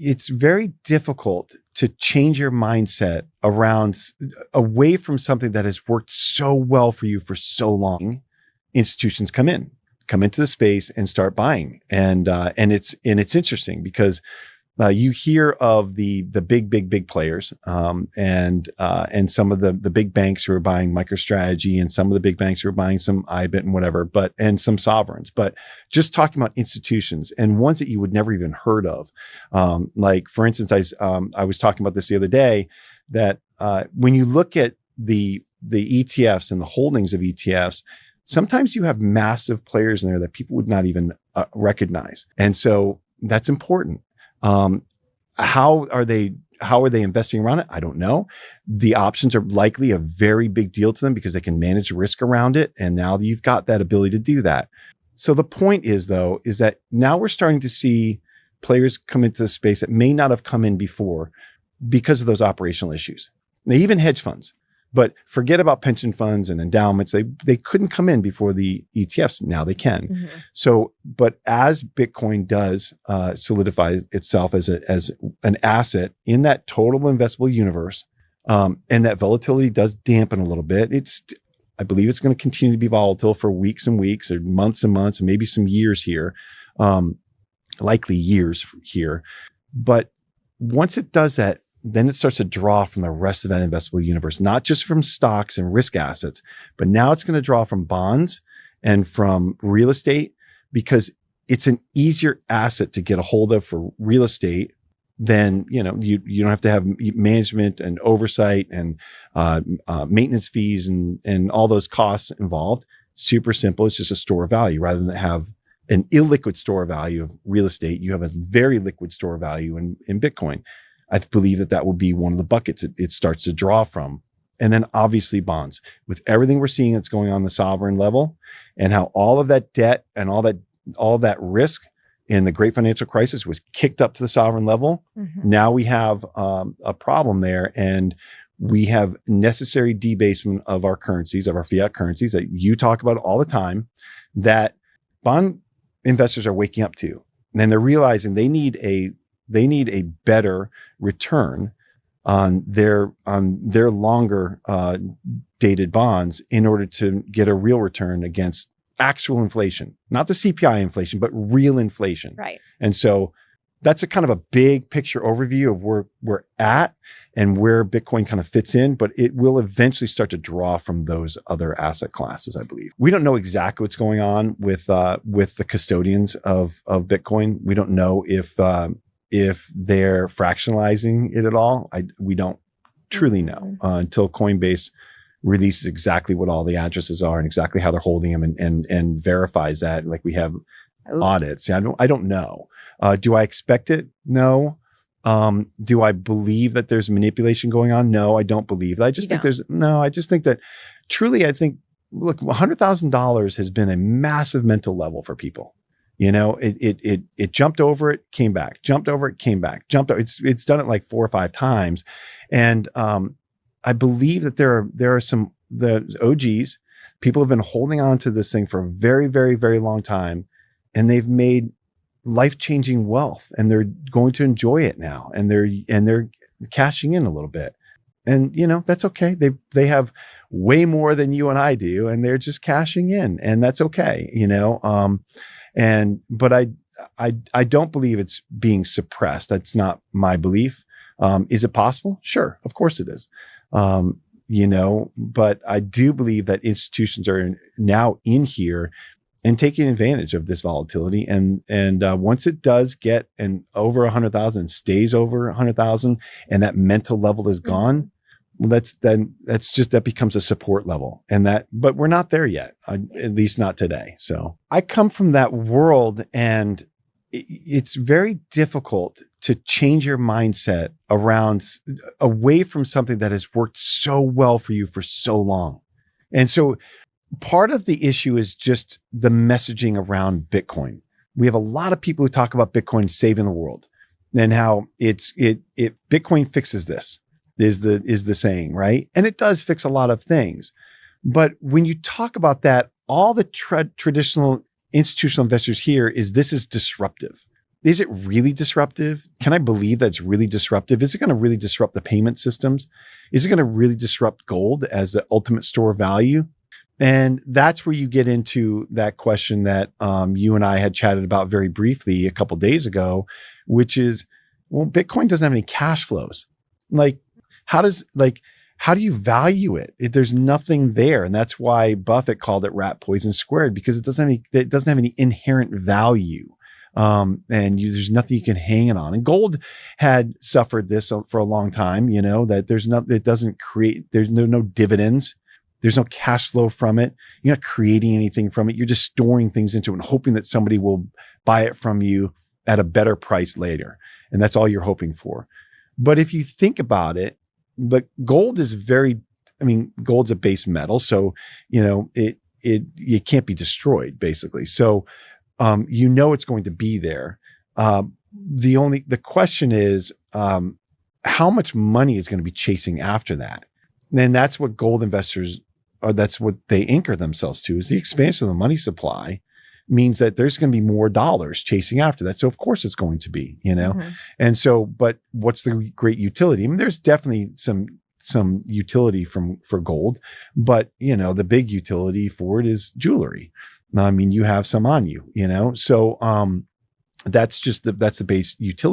it's very difficult to change your mindset away from something that has worked so well for you for so long. Institutions come into the space and start buying. And it's interesting because you hear of the big players, and some of the big banks who are buying MicroStrategy, and some of the big banks who are buying some IBIT and whatever, and some sovereigns. But just talking about institutions and ones that you would never even heard of, like for instance, I was talking about this the other day, that when you look at the ETFs and the holdings of ETFs, sometimes you have massive players in there that people would not even recognize, and so that's important. How are they investing around it? I don't know. The options are likely a very big deal to them because they can manage risk around it. And now you've got that ability to do that. So the point is that now we're starting to see players come into the space that may not have come in before because of those operational issues. Now, even hedge funds, but forget about pension funds and endowments. They couldn't come in before the ETFs. Now they can. Mm-hmm. So, but as Bitcoin does solidify itself as an asset in that total investable universe, and that volatility does dampen a little bit. I believe it's going to continue to be volatile for weeks and weeks, or months and months, and maybe some years here, likely years here. But once it does that, then it starts to draw from the rest of that investable universe, not just from stocks and risk assets, but now it's going to draw from bonds and from real estate, because it's an easier asset to get a hold of for real estate than, you don't have to have management and oversight and maintenance fees and all those costs involved. Super simple. It's just a store of value rather than have an illiquid store of value of real estate. You have a very liquid store of value in Bitcoin. I believe that will be one of the buckets it starts to draw from. And then obviously bonds, with everything we're seeing that's going on the sovereign level, and how all of that debt and all that risk in the great financial crisis was kicked up to the sovereign level. Mm-hmm. Now we have a problem there, and we have necessary debasement of our currencies, of our fiat currencies that you talk about all the time, that bond investors are waking up to. And then they're realizing they need a better return on their longer dated bonds in order to get a real return against actual inflation, not the CPI inflation, but real inflation. Right. And so that's a kind of a big picture overview of where we're at and where Bitcoin kind of fits in, but it will eventually start to draw from those other asset classes, I believe. We don't know exactly what's going on with the custodians of Bitcoin. We don't know if they're fractionalizing it at all. We don't truly know until Coinbase releases exactly what all the addresses are and exactly how they're holding them and verifies that. Like we have audits. I don't know. Do I expect it? No. Do I believe that there's manipulation going on? No, I don't believe that. I just think that truly, I think, look, $100,000 has been a massive mental level for people. It jumped over it, came back, jumped over it, came back, jumped over. It's done it like 4 or 5 times. And I believe that there are some, the OGs, people have been holding on to this thing for a very, very, very long time, and they've made life-changing wealth, and they're going to enjoy it now, and they're cashing in a little bit. And that's okay. They have way more than you and I do, and they're just cashing in, and that's okay. But I don't believe it's being suppressed. That's not my belief. Is it possible? Sure. Of course it is. But I do believe that institutions are now in here and taking advantage of this volatility. And once it does get over 100,000, stays over 100,000, and that mental level is gone, well, that becomes a support level, but we're not there yet, at least not today. So I come from that world, and it's very difficult to change your mindset away from something that has worked so well for you for so long. And so part of the issue is just the messaging around Bitcoin. We have a lot of people who talk about Bitcoin saving the world, and how Bitcoin fixes this. Is the saying, right? And it does fix a lot of things. But when you talk about that, all the traditional institutional investors hear is this is disruptive. is it really disruptive? Can I believe that's really disruptive? Is it going to really disrupt the payment systems? Is it going to really disrupt gold as the ultimate store of value? And that's where you get into that question that you and I had chatted about very briefly a couple of days ago, which is, well, Bitcoin doesn't have any cash flows. Like, how do you value it? There's nothing there. And that's why Buffett called it rat poison squared, because it doesn't have any inherent value. There's nothing you can hang it on. And gold had suffered this for a long time, that there's no dividends. There's no cash flow from it. You're not creating anything from it. You're just storing things into it and hoping that somebody will buy it from you at a better price later. And that's all you're hoping for. But if you think about it, but gold is gold's a base metal. So, it can't be destroyed basically. So, it's going to be there. The question is, how much money is going to be chasing after that? And that's what gold investors that's what they anchor themselves to, is the expansion of the money supply means that there's going to be more dollars chasing after that. So of course it's going to be, Mm-hmm. And so, but what's the great utility? there's definitely some utility for gold, but the big utility for it is jewelry. You have some on you, so, that's the base utility.